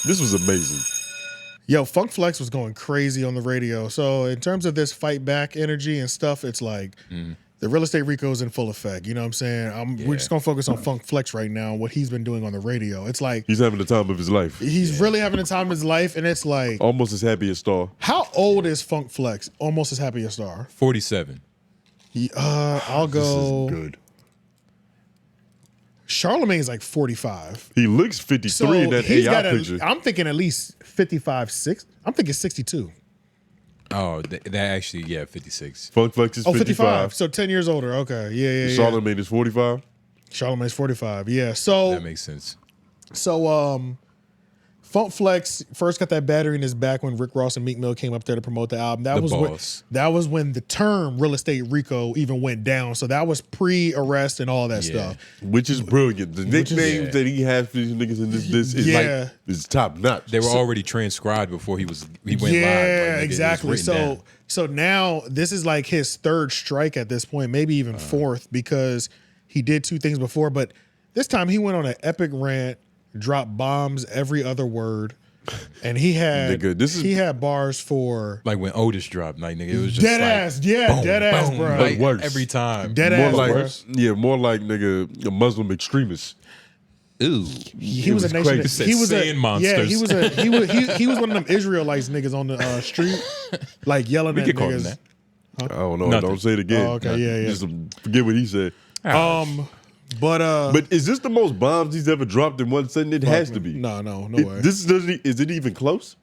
This was amazing. Yo, Funk Flex was going crazy on the radio. So in terms of this fight back energy and stuff, it's like the real estate RICO is in full effect. You know what I'm saying? We're just gonna focus on Funk Flex right now, what he's been doing on the radio. It's like he's having the time of his life. He's really having the time of his life, and it's like almost as happy as Star. How old is Funk Flex? Almost as happy as Star. 47. I'll go. This is good. Charlamagne is like 45. He looks 53 in that AI picture. I'm thinking at least 55, 6. I'm thinking 62. Oh, that actually, yeah, 56. Funk Flex is 55. So 10 years older. Okay, yeah. Charlamagne is 45. Charlamagne's 45. Yeah. So that makes sense. So Funk Flex first got that battery in his back when Rick Ross and Meek Mill came up there to promote the album. That was when the term real estate RICO even went down. So that was pre-arrest and all that stuff. Which is brilliant. The nicknames that he has for these niggas in this is like is top notch. They were already transcribed before he went live. Yeah, like, exactly. So now this is like his third strike at this point, maybe even fourth, because he did two things before, but this time he went on an epic rant, dropped bombs every other word, and he had he had bars for like when Otis dropped, like nigga, it was just dead like, ass, dead ass, bro. Like worse. Every time, dead more ass, like bro. more like nigga a Muslim extremist. Ooh, he was a nation. He was a monsters. Yeah, he was one of them Israelites niggas on the street, like yelling at niggas. That. Huh? I don't know. Nothing. Don't say it again. Oh, okay, yeah. Just forget what he said. But is this the most bombs he's ever dropped in one sentence? It has to be. No way. Is it even close?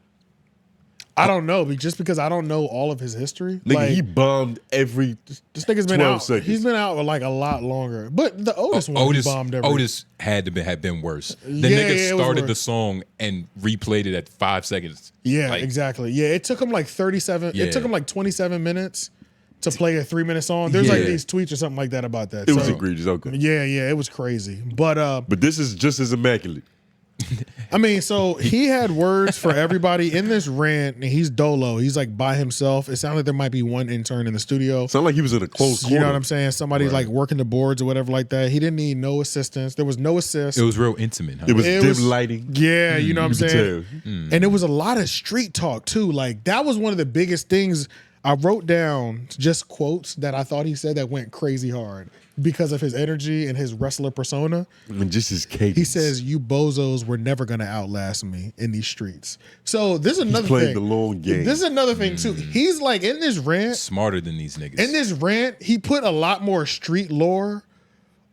I don't know, just because I don't know all of his history. Nigga, like, he bombed every. This nigga's been out. Seconds. He's been out like a lot longer. But the Otis one, he bombed every. Otis had to have been worse. The nigga started the song and replayed it at 5 seconds. Yeah, exactly. Yeah, it took him like 37. It took him like 27 minutes to play a 3-minute song. There's like these tweets or something like that about that. It was egregious. Okay. Yeah, it was crazy. But this is just as immaculate. I mean, so he had words for everybody in this rant, and he's dolo. He's like by himself. It sounded like there might be one intern in the studio. Sound like he was in a closed corner. You know what I'm saying? Somebody's like working the boards or whatever like that. He didn't need no assistance. There was no assist. It was real intimate. Huh? It was dim lighting. Yeah, you know what I'm saying? And it was a lot of street talk too. Like that was one of the biggest things. I wrote down just quotes that I thought he said that went crazy hard because of his energy and his wrestler persona. And just his cadence. He says, "You bozos were never going to outlast me in these streets." So this is another He's playing thing. the long game. This is another thing too. He's like in this rant. Smarter than these niggas. In this rant, he put a lot more street lore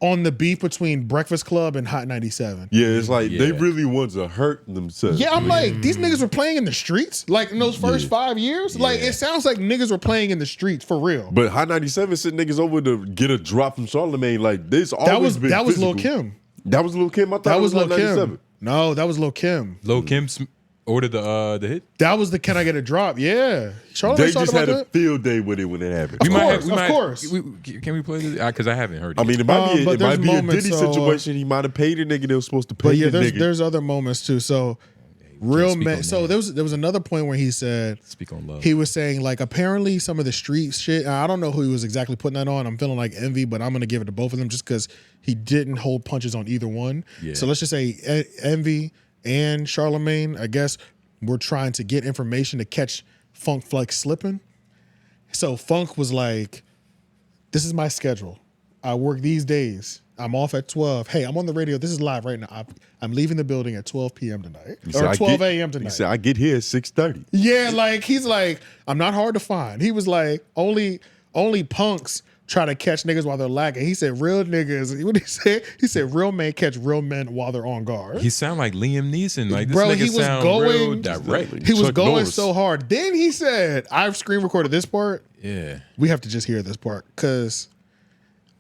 on the beef between Breakfast Club and Hot 97. Yeah, it's like they really want to hurt themselves. Yeah, I'm like, these niggas were playing in the streets? Like in those first 5 years? Like it sounds like niggas were playing in the streets for real. But Hot 97 sent niggas over to get a drop from Charlamagne. Like this always been That was physical. Lil' Kim. That was Lil' Kim? I thought that it was Lil' Hot 97. Kim. No, that was Lil' Kim. Lil' Kim ordered the hit? That was the Can I Get a Drop? Yeah. Charlamagne they just had a field day with it when it happened. Of course. Can we play this? Because I haven't heard it. I mean, it might be a Diddy so, situation. He might have paid a nigga that was supposed to pay the nigga. There's other moments too. So real man. So there was another point where he said, "Speak on love." He was saying like apparently some of the street shit. I don't know who he was exactly putting that on. I'm feeling like Envy, but I'm gonna give it to both of them just because he didn't hold punches on either one. Yeah. So let's just say Envy and Charlamagne, I guess, we're trying to get information to catch Funk Flex slipping. So Funk was like, "This is my schedule. I work these days. I'm off at 12. Hey, I'm on the radio. This is live right now. I'm leaving the building at 12 p.m. tonight. Or 12 a.m. tonight." He said, "I get here at 6:30. Yeah, like he's like, I'm not hard to find. He was like, only punks try to catch niggas while they're lacking. He said, real niggas, what did he say? He said, real men catch real men while they're on guard. He sound like Liam Neeson. Like this nigga sound real direct. He was going so hard. Then he said, I've screen recorded this part. Yeah. We have to just hear this part because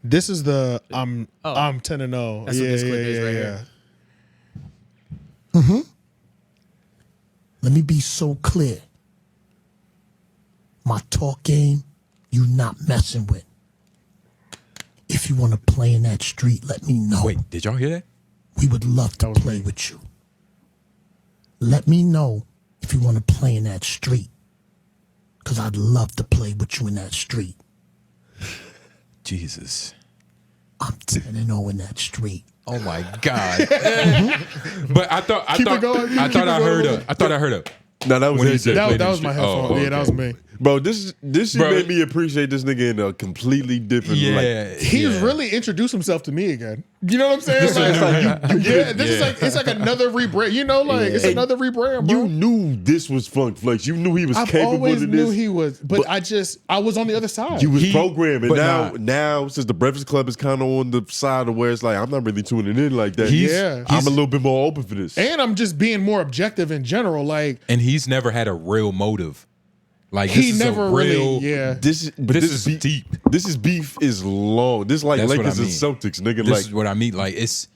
this is the I'm 10-0. That's what this clip is right here. Let me be so clear. My talk game, you not messing with. If you want to play in that street, let me know. Wait, did y'all hear that? We would love to play with you. Let me know if you want to play in that street. Because I'd love to play with you in that street. Jesus. I'm 10-0 in that street. Oh my God! But I thought I heard a. No, that was When he AJ. said- That was my headphone. Oh, Yeah, that was me. Bro, this shit Bro. made me appreciate this nigga in a completely different light. He's really introduced himself to me again. You know what I'm saying? It's like another rebrand. You know, like it's another rebrand, bro. You knew this was Funk Flex. You knew he was I've capable always of knew this. he was, but I was on the other side. He was programmed, and but now since the Breakfast Club is kind of on the side of where it's like I'm not really tuning in like that. Yeah. I'm a little bit more open for this. And I'm just being more objective in general. Like, And he's never had a real motive. Like he this is never a real. really, yeah. This is deep. This beef is long. This is like That's what Lakers I and mean. Celtics, nigga. This Like is what I mean. Like this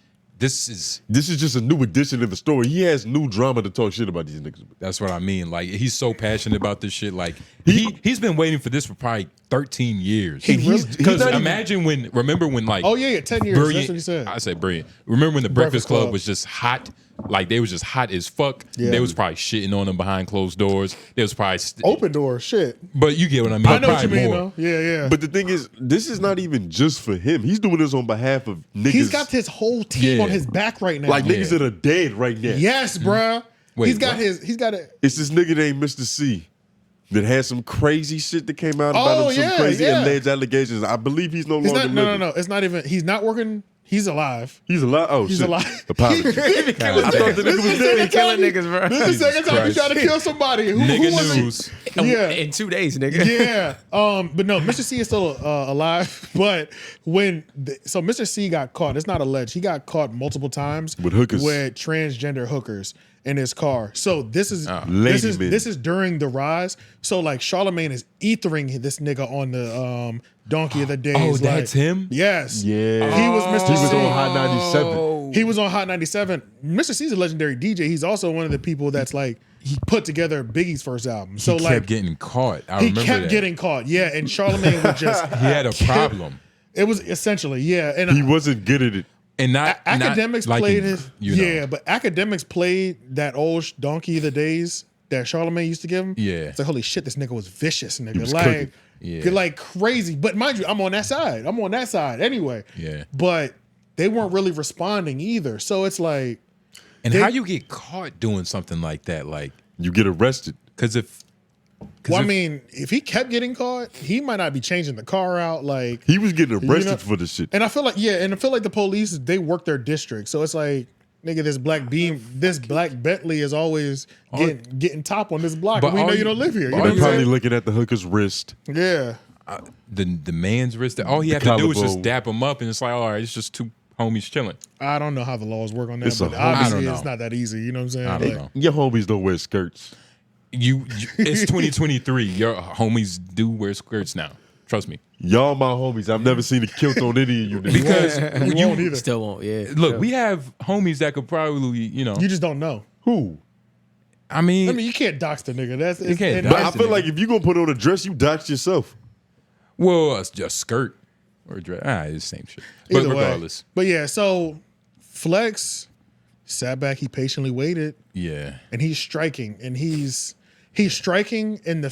is. this is just a new addition in the story. He has new drama to talk shit about these niggas. That's what I mean. Like he's so passionate about this shit. Like he's been waiting for this for probably 13 years. Because imagine remember when like 10 years. That's what he said. I said brilliant. Remember when the Breakfast Club Club was just hot? Like they was just hot as fuck. Yeah. They was probably shitting on them behind closed doors. They was probably Open door, shit. But you get what I mean. I know what you Probably mean, more. though. Yeah. But the thing is, this is not even just for him. He's doing this on behalf of niggas. He's got his whole team Yeah. on his back right now. like niggas that are dead right now. Yes, bruh. Wait, he's got what? his. He's got it. It's this nigga named Mr. C that had some crazy shit that came out about him, some crazy alleged allegations. I believe he's no It's longer not. living. No. It's not even. He's not working. He's alive. He's alive. Oh, He's shit. alive. Apologies. I thought the nigga was dead. Killing niggas, bro. This is the second time he's Christ. trying to kill somebody. Who Nigga was it? news. Yeah. In 2 days, nigga. Yeah. But no, Mr. C is still alive. But so Mr. C got caught. It's not alleged. He got caught multiple times With hookers. with transgender hookers in his car. So this is Lady men. this is during the rise. So like Charlamagne is ethering this nigga on the Donkey of the Days. Oh, like, that's him? Yes. Yeah. He was Mr. He was C. on Hot 97. He was on Hot 97. Mr. C's a legendary DJ. He's also one of the people that's like he put together Biggie's first album. So He like kept getting caught. I he remember kept that. getting caught. Yeah, and Charlamagne would just He had a problem. It was essentially, yeah. And He wasn't good at it. And not Academics not played liking, his you know. yeah, but Academics played that old Donkey of the Days that Charlamagne used to give him. Yeah. It's like holy shit, this nigga was vicious, nigga. was like cooking. Yeah. like crazy. But mind you, I'm on that side. I'm on that side anyway. Yeah. But they weren't really responding either. So it's like And how you get caught doing something like that? Like, You get arrested. because I mean, if he kept getting caught, he might not be changing the car out. Like He was getting arrested know- for this shit. And I feel like the police, they work their district. So it's like, nigga, this black Bentley is always getting top on this block. But We know all you you- don't live here. You know all what They're I'm probably saying? looking at the hooker's wrist. Yeah. the man's wrist, all he had to do was just collarbone. dap him up, and it's like, all right, it's just two homies chilling. I don't know how the laws work on that, It's a but whole- obviously I don't it's know. not that easy. You know what I'm saying? I don't Like, know. Your homies don't wear skirts. It's 2023. Your homies do wear skirts now. Trust me. Y'all my homies. I've never seen a kilt on any of you niggas. Because You won't either. Still won't, yeah. look, we have homies that could probably, You just don't know. Who? I mean, You can't dox the nigga. That's You can't and But dox I feel like if you gonna put on a dress, you dox yourself. well, a skirt or a dress. It's the same shit. But either way. regardless, But yeah, so Flex sat back, he patiently waited, yeah. and he's striking, and he's striking in the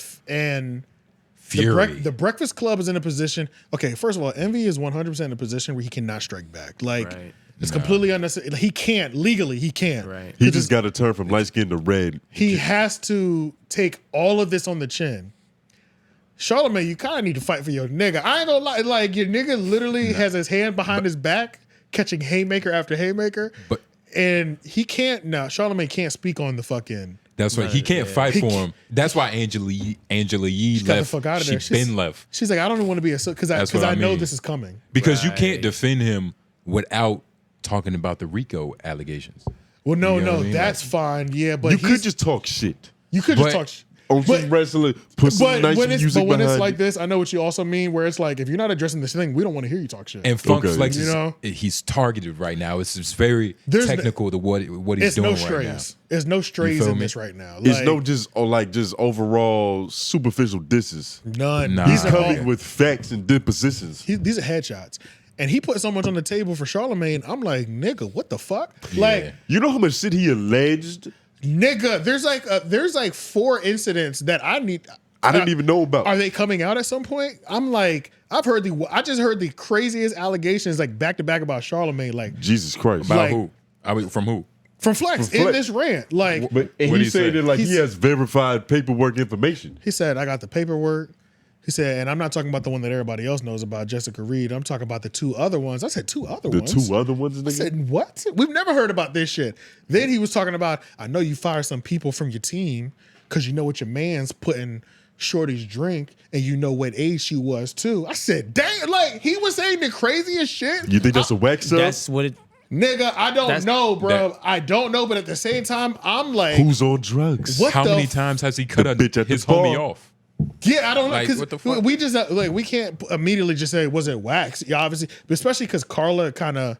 Fury. The Breakfast Club is in a position. Okay, first of all, Envy is 100% in a position where he cannot strike back. Like Right. it's completely unnecessary. He can't legally. He can't. Right. He just got to turn from light skin to red. He has to take all of this on the chin. Charlamagne, you kind of need to fight for your nigga. I ain't gonna lie. Like your nigga literally has his hand behind his back, catching haymaker after haymaker. But- and he can't. No, Charlamagne can't speak on the fucking. That's why he can't fight He for can't- him. That's why Angela Yee Got the left. fuck out of there. She been left She's like, I don't even want to be a because That's what I I know mean. this is coming. because you Right. can't defend him without talking about the RICO allegations. Well, no, You know no, what I mean? that's fine. Yeah, but You could he's- just talk shit. you could but- just talk. On But- some wrestler, put some nice music when it's behind like it. this, I know what you also mean. Where it's like, if you're not addressing this thing, we don't want to hear you talk shit. And Funk Okay. Flex You know? he's targeted right now. It's very There's technical to what he's it's doing no right now. strays. There's no strays feel in me? this right now. It's Like, no just overall superficial disses. none. Nah. These He's are coming all- with facts and depositions. these are headshots. And he put so much on the table for Charlamagne. I'm like, nigga, what the fuck? Like, You know how much shit he alleged? nigga, there's like 4 incidents that I need. I didn't even know about. Are they coming out at some point? I'm like, I just heard the craziest allegations like back to back about Charlamagne. Like Jesus Christ. About like- who? I mean, from who? from Flex in this rant. Like But and What'd he he said say? that like he has verified paperwork information. he said, I got the paperwork. He said, and I'm not talking about the one that everybody else knows about, Jessica Reed. I'm talking about the 2 other ones. I said 2 other The ones. 2 other ones, I nigga. said, what? We've never heard about this shit. Then he was talking about, I know you fired some people from your team because you know what your man's putting Shorty's drink and you know what age she was too. I said, dang, like he was saying the craziest shit. You think that's a wax up? That's what it. Nigga, I don't That's- know, bro. I don't know, but at the same time, I'm like, Who's on drugs? What How the many f- times has he cut The bitch at the his homie bar. off? yeah, I don't know, Like, what the because fuck? we just like we can't immediately just say was it wax? Yeah, obviously, but especially because Carla kind of.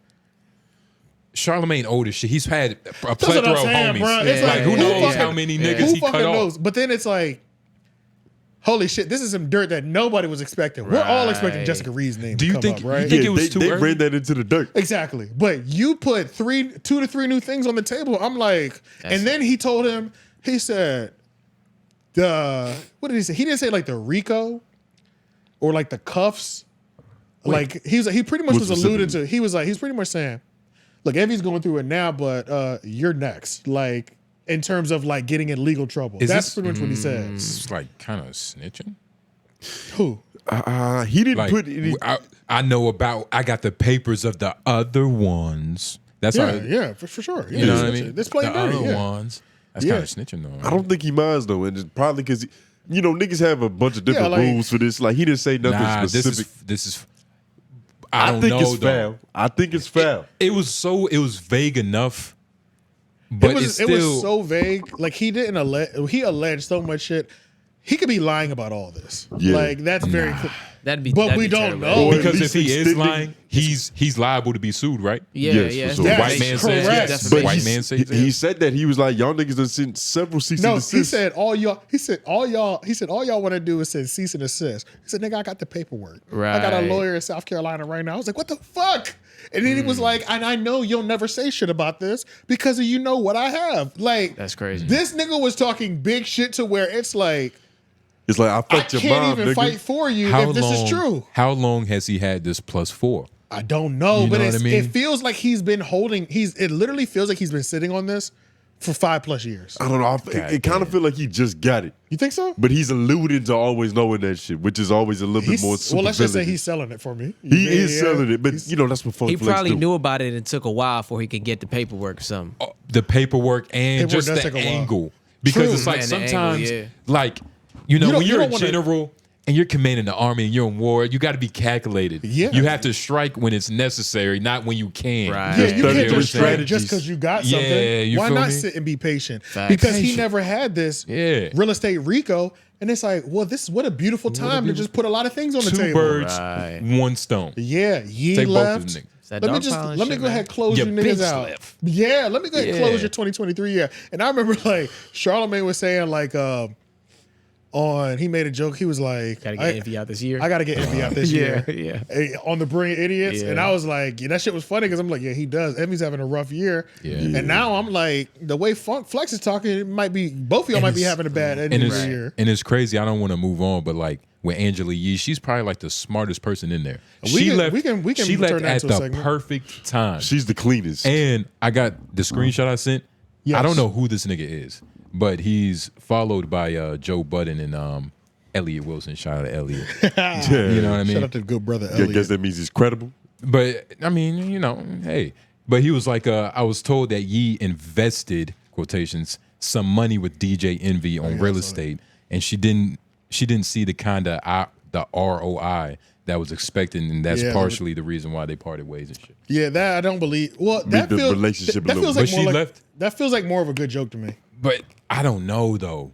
Charlamagne old as shit. He's had a That's what plethora I'm of saying, homies. bro. It's Like, who knows fucking- how many niggas who he cut fucking off? knows? But then it's like, holy shit, this is some dirt that nobody was expecting. We're all expecting Right. Jessica Reed's name Do to you come think- up, you right? think it was too they early? ran that into the dirt. Exactly. But you put 2 to 3 new things on the table. I'm like, and then he told him, he said, what did he say? He didn't say like the RICO or like the cuffs. Like he pretty much What was alluding specifically? to, he's pretty much saying, look, Envy's going through it now, but you're next. Like in terms of like getting in legal trouble. Is That's this- pretty much what he said. It's like kind of snitching. Who? He didn't Like put any. I know about. I got the papers of the other ones. That's Yeah, how. yeah, for sure. You know what I mean? It's plain the dirty. other Yeah. ones. That's Yeah. kind of snitching though. I don't think he minds though, and it's probably because niggas have a bunch of different like- rules for this. Like he didn't say nothing Nah, specific. this is. I I don't think know it's though. foul. I think it's foul. It was vague enough, but It it's was still so vague. Like he didn't he alleged so much shit. He could be lying about all this. Yeah. Like that's very clear. That'd be. But that'd we be don't terrible. know. Or at because if least he is extending- lying, he's liable to be sued, right? Yeah, Yes, yeah. for sure. Yes, White man says correct. yes. But White man says he yes. said that he was like, y'all niggas done sent several cease No, and he desist. said all y'all want to do is send cease and desist. He said, nigga, I got the paperwork. I got a Right. lawyer in South Carolina right now. I was like, what the fuck? And then he was like, and I know you'll never say shit about this because you know what I have. Like That's crazy. This nigga was talking big shit to where it's like, It's like I I fucked your can't mom, even nigga. fight for you if this is true. How long has he had this +4? I don't know, You but know what I mean? it feels like he's been holding. It literally feels like he's been sitting on this for 5+ years. I don't know. It kind of feel like he just got it, You think so? but he's alluded to always knowing that shit, which is always a little bit He's, more. well, let's just say supervillainy. he's selling it for me. He is Yeah. selling it, but He's- that's what Funk He Flex probably do. knew about it and it took a while before he could get the paperwork or something. The paperwork and Paperwork just does the take a while. angle, because True. it's like Man, the angle, sometimes, yeah. like You don't- when you you're a don't wanna- general and you're commanding the army and you're in war, you got to be calculated. Yeah. You have to strike when it's necessary, not when you can. Right. Yeah, you Study can't with just strike strategies. just because you got Yeah, something. you Why feel not me? sit and be patient? Facts. Because he Patient. never had this Yeah. real estate RICO, and it's like, well, this is what a beautiful time to just put a lot of things on the Two table. birds, Right. one stone. Yeah, ye Take both of left. them niggas. That Let me dog just pile and let me shit, go ahead man. and close Your you niggas bitch out. left. Yeah, let me go ahead and Yeah. close your 2023 year. And I remember like Charlamagne was saying like he made a joke. He was like, Gotta get Envy out this year. I gotta get Envy out this year. Yeah. On the Brilliant Idiots. Yeah. And I was like, yeah, that shit was funny because I'm like, yeah, he does. Envy's having a rough year. Yeah. And now I'm like, the way Funk Flex is talking, it might be both of y'all might be having a bad And ending it's, this year. and it's crazy. I don't want to move on, but like with Angela Yee, she's probably like the smartest person in there. We She can- left. we can She turn left that at into a the segment. perfect time. She's the cleanest. And I got the screenshot I sent. Yes. I don't know who this nigga is, but he's followed by Joe Budden and Elliot Wilson. Shout out to Elliot. Yeah. You know what I mean? Shout out to the good brother I Elliot. guess that means he's credible. But I mean, hey. But he was like, I was told that Yee invested quotations some money with DJ Envy on real estate, and she didn't see the kind of the ROI that was expected, and that's Yeah, partially the reason why they parted ways and shit. Yeah, that I don't believe. Well, that the feels relationship a that little feels bit. like But more she like left? that feels like more of a good joke to me. But I don't know though.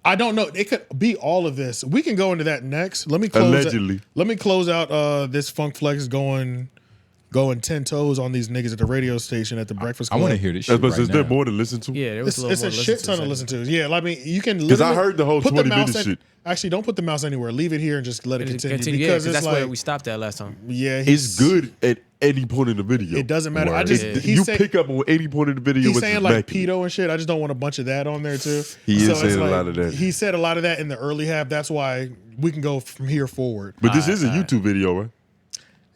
I don't know. It could be all of this. We can go into that next. Let me close. Allegedly. Let me close out this Funk Flex going going 10 toes on these niggas at the radio station at the Breakfast I Club. want to hear this shit right Is there now. more to listen to? Yeah, there was It's a shit ton to listen to. Yeah, I mean, you can Because I literally heard the whole put 20 mouse minute shit. Actually, don't put the mouse anywhere. Leave it here and just let it continue. Continue, Because because it's that's where like, we stopped at last time. yeah, It's good at any point in the video. It doesn't matter. I Word. just Yeah. he's You say- pick up on any point in the video. He's with saying his like back in it. pedo and shit. I just don't want a bunch of that on there too. He is it's saying a lot of that. He said a lot of that in the early half. That's why we can go from here forward. But this is a YouTube video, right?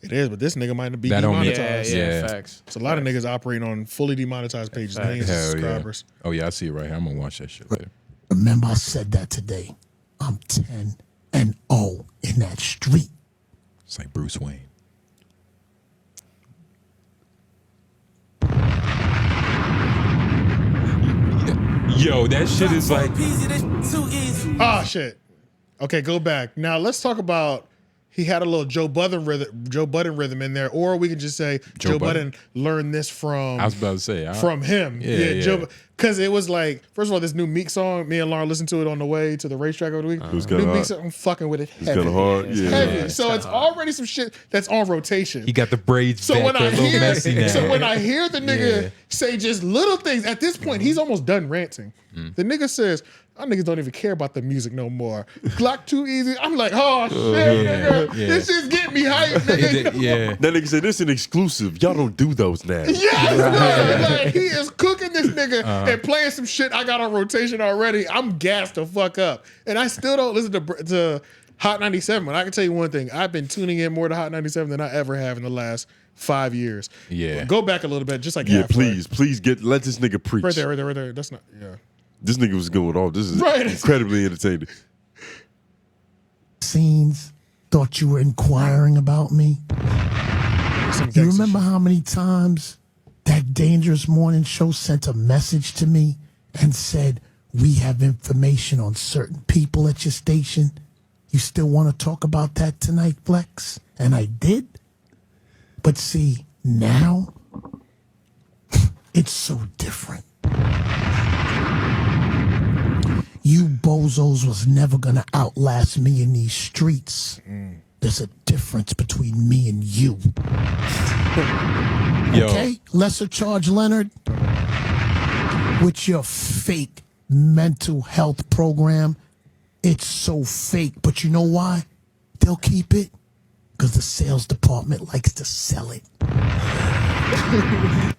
It is, but this nigga might be That don't mean- demonetized. Yeah. Facts. It's a lot of niggas operating on fully demonetized pages. Millions of Hell yeah. subscribers. Oh yeah, I see it right here. I'm gonna watch that shit later. Remember I said that today. I'm 10-0 in that street. It's like Bruce Wayne. Yo, that shit is like Oh shit. Okay, go back. Now let's talk about. He had a little Joe Budden rhythm in there, or we can just say Joe Budden learned this from. I was about to say from him. Yeah. Joe. Because it was like, first of all, this new Meek song. Me and Lauren listened to it on the way to the racetrack over the week. It was kinda New Meek hard. song, I'm fucking with it. It's kind of hard. Yeah. Heavy. So it's already some shit that's on rotation. he got the braids So back. when They're I a little hear, messy now. so when I hear the nigga Yeah. say just little things, at this point he's almost done ranting. The nigga says, "Our niggas don't even care about the music no more. Glock too easy." I'm like, "Oh shit, nigga, yeah. this just get me hyped, nigga." yeah. That nigga said, this is an exclusive. Y'all don't do those now. Yes, man. Like, he is cooking this nigga and playing some shit I got on rotation already. I'm gassed the fuck up, and I still don't listen to Hot 97. But I can tell you one thing: I've been tuning in more to Hot 97 than I ever have in the last 5 years. Yeah. Go back a little bit, just like Yeah, halfway. please let this nigga preach. Right there. That's not. Yeah. This nigga was going off. This is Right. incredibly entertaining. Scenes, thought you were inquiring about me. Some You gangsta remember shit. how many times that Dangerous Morning Show sent a message to me and said, "We have information on certain people at your station. You still want to talk about that tonight, Flex?" And I did. But see, now, it's so different. You bozos was never gonna outlast me in these streets. There's a difference between me and you. Yo, Okay, lesser charge Leonard, with your fake mental health program. It's so fake, but you know why? They'll keep it because the sales department likes to sell it.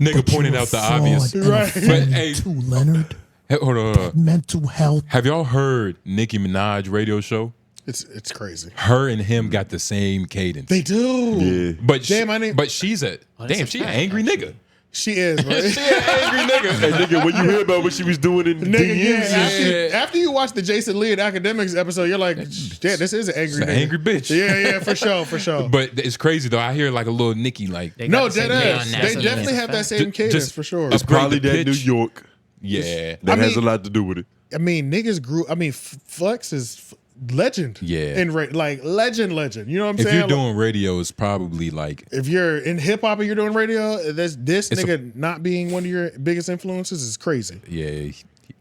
nigga But pointed you're a out the fraud obvious. and a Right. phony But, hey- too, Leonard. Hey, hold on. Mental health. Have y'all heard Nicki Minaj radio show? It's crazy. Her and him got the same cadence. They do. Yeah. but Damn, I didn't- but she's a damn. She an angry nigga. She is, right? She an angry nigga. Hey, nigga, when you hear about what she was doing in Nigga, DMs, yeah, after you watch the Jason Lee and Academics episode, you're like, yeah, this is an angry an nigga. angry bitch. Yeah, for sure. But it's crazy though. I hear like a little Nicki like They No, got the dead same ass. thing on They NASA. definitely have that same cadence Just for sure. it's upgrade probably the that New pitch. York yeah. that I has a mean- lot to do with it. I mean, niggas grew. I mean, Flex is legend. Yeah. In like legend. You know what I'm If saying? you're doing radio, it's probably like If you're in hip hop and you're doing radio, this It's nigga not being one of your biggest influences is crazy. yeah.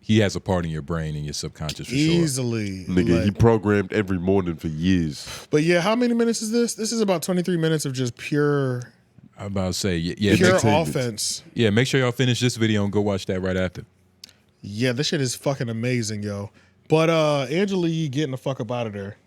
He has a part in your brain and your subconscious for sure. Easily. Nigga, he like- programmed every morning for years. but yeah, how many minutes is this? This is about 23 minutes of just pure I'm about to say yeah. pure entertainment. offense. Yeah, make sure y'all finish this video and go watch that right after. Yeah, this shit is fucking amazing, yo. But Angela Yee getting the fuck up out of there.